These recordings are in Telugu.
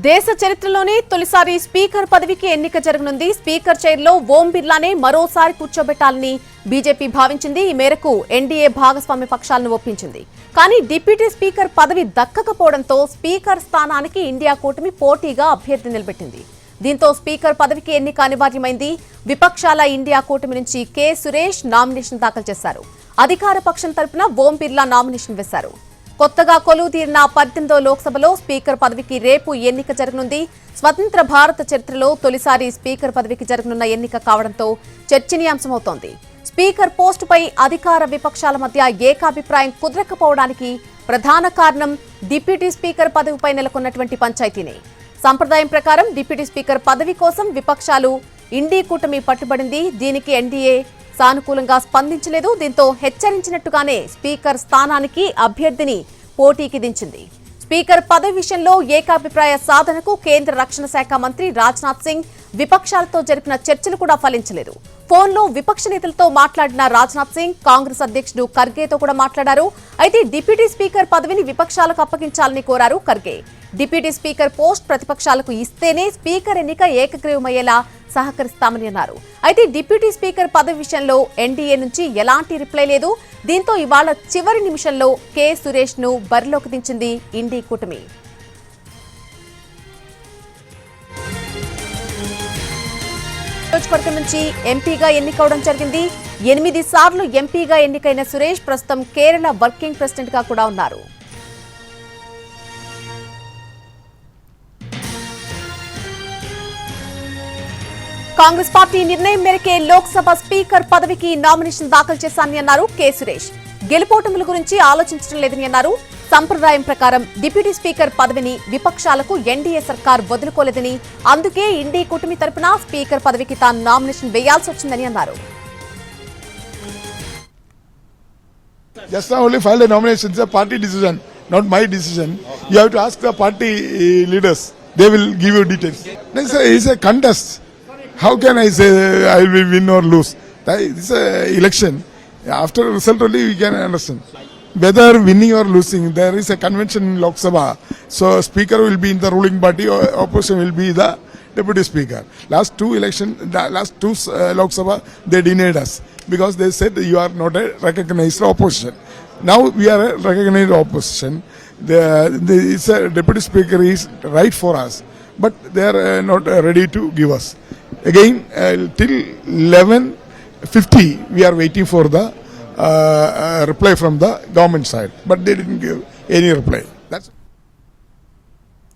దేశ చరిత్రలోనే తొలిసారి స్పీకర్ పదవికి ఎన్నిక జరగనుంది. స్పీకర్ చైర్లో ఓం బిర్లానే మరోసారి కూర్చోబెట్టాలని బీజేపీ భావించింది. ఈ మేరకు ఎన్డీఏ భాగస్వామ్య పక్షాలను ఒప్పించింది. కానీ డిప్యూటీ స్పీకర్ పదవి దక్కకపోవడంతో స్పీకర్ స్థానానికి ఇండియా కూటమి పోటీగా అభ్యర్థి నిలబెట్టింది. దీంతో స్పీకర్ పదవికి ఎన్నిక అనివార్యమైంది. విపక్షాల ఇండియా కూటమి నుంచి కె సురేష్ నామినేషన్ దాఖలు చేశారు. అధికార పక్షం తరపున ఓం బిర్లా నామినేషన్ వేశారు. కొత్తగా కొలువు తీరిన 18వ లోక్సభలో స్పీకర్ పదవికి రేపు ఎన్నిక జరగనుంది. స్వతంత్ర భారత చరిత్రలో తొలిసారి స్పీకర్ పదవికి జరగనున్న ఎన్నిక కావడంతో చర్చనీయాంశమవుతోంది. స్పీకర్ పోస్టుపై అధికార విపక్షాల మధ్య ఏకాభిప్రాయం కుదరకపోవడానికి ప్రధాన కారణం డిప్యూటీ స్పీకర్ పదవిపై నెలకొన్నటువంటి పంచాయతీనే. సంప్రదాయం ప్రకారం డిప్యూటీ స్పీకర్ పదవి కోసం విపక్షాలు ఇండీ కూటమి పట్టుబడింది. దీనికి ఎన్డీఏ సానుకూలంగా స్పందించలేదు. దీంతో హెచ్చరించినట్టుగానే స్పీకర్ స్థానానికి అభ్యర్థిని పోటీకి దించింది. స్పీకర్ పదవి విషయంలో ఏకాభిప్రాయ సాధనకు కేంద్ర రక్షణ శాఖ మంత్రి రాజ్నాథ్ సింగ్ విపక్షాలతో జరిపిన చర్చలు కూడా ఫలించలేదు. ఫోన్లో విపక్ష నేతలతో మాట్లాడిన రాజ్నాథ్ సింగ్ కాంగ్రెస్ అధ్యక్షుడు ఖర్గేతో కూడా మాట్లాడారు. అయితే డిప్యూటీ స్పీకర్ పదవిని విపక్షాలకు అప్పగించాలని కోరారు ఖర్గే. డిప్యూటీ స్పీకర్ పోస్ట్ ప్రతిపక్షాలకు ఇస్తేనే స్పీకర్ ఎన్నిక ఏకగ్రీవమయ్యేలా సహకరిస్తామని అన్నారు. అయితే డిప్యూటీ స్పీకర్ పదవి విషయంలో ఎన్డీఏ నుంచి ఎలాంటి రిప్లై లేదు. దీంతో ఇవాళ చివరి నిమిషంలో కె సురేష్ ను బరిలోకి దించింది ఇండీ కూటమి. నియోజకవర్గం నుంచి ఎంపీగా ఎన్నికవడం జరిగింది. 8 సార్లు ఎంపీగా ఎన్నికైన సురేష్ ప్రస్తుతం కేరళ వర్కింగ్ ప్రెసిడెంట్ గా కూడా ఉన్నారు. కాంగ్రెస్ పార్టీ నిర్ణయం మేరకే లోక్సభ స్పీకర్ పదవికి నామినేషన్ దాఖలు చేశానని అన్నారు కె సురేష్. గెలుపోటముల గురించి ఆలోచించడం లేదని అన్నారు. సంప్రదాయం ప్రకారం డిప్యూటీ స్పీకర్ పదవిని విపక్షాలకు ఎన్డీఏ సర్కార్ వదులుకోలేదని, అందుకే ఇండీ కూటమి తరపున స్పీకర్ పదవికి తాను నామినేషన్ వేయాల్సి వచ్చిందని అన్నారు. Just now only filed a nomination. It's a party decision, not my decision. You have to ask the party leaders. They will give you details. It's a contest. How can I say I will win or lose? This is an election. After result only we can understand. Whether winning or losing, there is a convention in Lok Sabha. So speaker will be in the ruling party, or opposition will be the deputy speaker. Last two Lok Sabha, they denied us because they said you are not a recognized opposition. Now we are a recognized opposition. It's a deputy speaker is right for us, but they are not ready to give us. Again, till 11:50 we are waiting for the reply from the government side, but they didn't give any reply. That's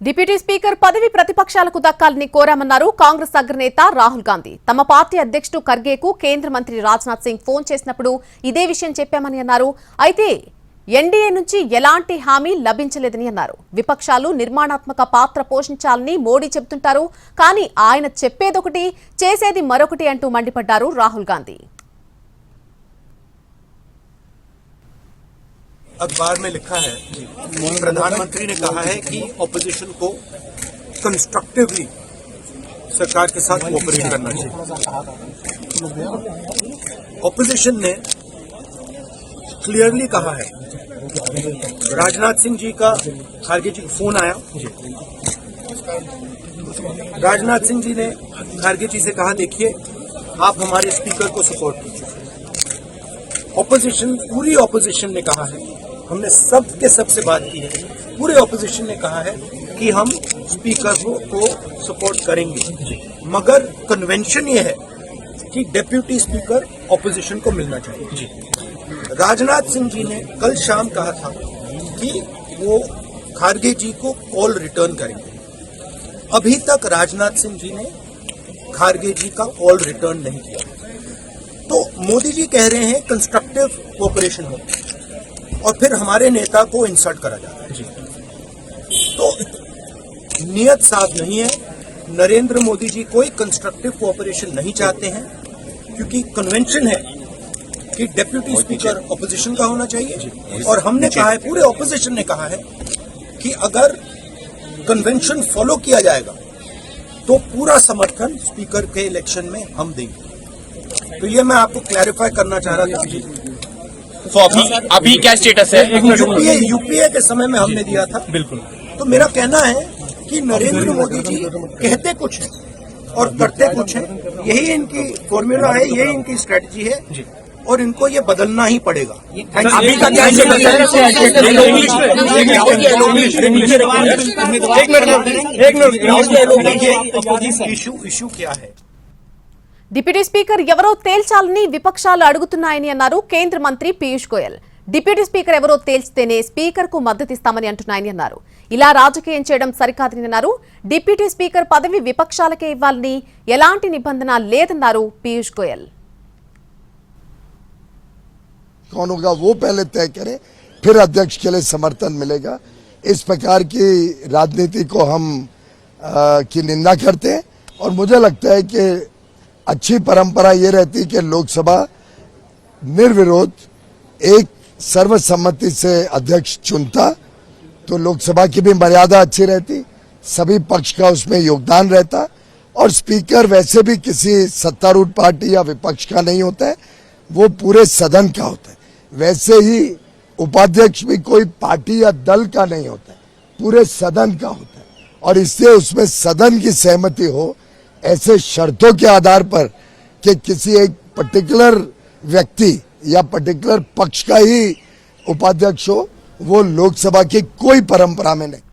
deputy speaker పదవి ప్రతిపక్షాలకు దక్కాలని కోరామన్నారు కాంగ్రెస్ అగ్రనేత రాహుల్ గాంధీ. తమ పార్టీ అధ్యక్షుడు ఖర్గేకు కేంద్ర మంత్రి రాజ్నాథ్ సింగ్ ఫోన్ చేసినప్పుడు ఇదే విషయం చెప్పామని అన్నారు. అయితే ఎన్డీఏ నుంచి ఎలాంటి హామీ లభించలేదని అన్నారు. విపక్షాలు నిర్మాణాత్మక పాత్ర పోషించాలని మోడీ చెబుతుంటారు, కానీ ఆయన చెప్పేదొకటి చేసేది మరొకటి అంటూ మండిపడ్డారు రాహుల్ గాంధీ. अखबार में लिखा है, प्रधानमंत्री ने कहा है कि ऑपोजिशन को कंस्ट्रक्टिवली सरकार के साथ कोऑपरेट करना चाहिए. ऑपोजिशन ने क्लियरली कहा है, राजनाथ सिंह जी का खारगे जी को फोन आया. राजनाथ सिंह जी ने खारगे जी से कहा, देखिए आप हमारे स्पीकर को सपोर्ट कीजिए. ऑपोजिशन, पूरी ऑपोजिशन ने कहा है, हमने सबसे बात की है, पूरे ऑपोजिशन ने कहा है कि हम स्पीकर को सपोर्ट करेंगे, मगर कन्वेंशन ये है कि डेप्यूटी स्पीकर ऑपोजिशन को मिलना चाहिए. राजनाथ सिंह जी ने कल शाम कहा था कि वो खारगे जी को कॉल रिटर्न करेंगे. अभी तक राजनाथ सिंह जी ने खारगे जी का कॉल रिटर्न नहीं किया. तो मोदी जी कह रहे हैं कंस्ट्रक्टिव कोऑपरेशन हो, और फिर हमारे नेता को इंसल्ट करा जाता है. तो नियत साफ नहीं है. नरेंद्र मोदी जी कोई कंस्ट्रक्टिव कोऑपरेशन नहीं चाहते हैं, क्योंकि कन्वेंशन है कि डेप्यूटी स्पीकर ऑपोजिशन का होना चाहिए. और हमने कहा है, पूरे ऑपोजिशन ने कहा है कि अगर कन्वेंशन फॉलो किया जाएगा तो पूरा समर्थन स्पीकर के इलेक्शन में हम देंगे. तो ये मैं आपको क्लैरिफाई करना चाह रहा था. तो अभी क्या स्टेटस है? यूपीए के समय में हमने दिया था. बिल्कुल. तो मेरा कहना है कि नरेंद्र मोदी जी कहते कुछ है और करते कुछ है। यही इनकी फॉर्मूला है, यही इनकी स्ट्रेटजी है और इनको ये बदलना ही पड़ेगा। अभी का क्या इशू क्या है? డిప్యూటీ స్పీకర్ ఎవరో తేల్చాలని విపక్షాలు అడుగుతున్నాయని అన్నారు కేంద్ర మంత్రి పీయూష్ గోయల్. డిప్యూటీ స్పీకర్ ఎవరో తేల్చితేనే స్పీకర్ కు మద్దతిస్తామని అంటున్నాయని అన్నారు. ఇలా రాజకీయం చేయడం సరికాదని అన్నారు. డిప్యూటీ స్పీకర్ పదవి విపక్షాలకే ఇవ్వాలని ఎలాంటి నిబంధన లేదన్నారు పీయూష్ గోయల్. कौन होगा वो पहले तय करे, फिर अध्यक्ष के लिए समर्थन मिलेगा। इस प्रकार की राजनीति को हम की निंदा करते हैं और मुझे लगता है कि अच्छी परंपरा ये रहती कि लोकसभा निर्विरोध एक सर्वसम्मति से अध्यक्ष चुनता तो लोकसभा की भी मर्यादा अच्छी रहती, सभी पक्ष का उसमें योगदान रहता और स्पीकर वैसे भी किसी सत्तारूढ़ पार्टी या विपक्ष का नहीं होता है, वो पूरे सदन का होता है। वैसे ही उपाध्यक्ष भी कोई पार्टी या दल का नहीं होता है, पूरे सदन का होता है और इससे उसमें सदन की सहमति हो ऐसे शर्तों के आधार पर कि किसी एक पर्टिकुलर व्यक्ति या पर्टिकुलर पक्ष का ही उपाध्यक्ष हो, वो लोकसभा की कोई परंपरा में नहीं।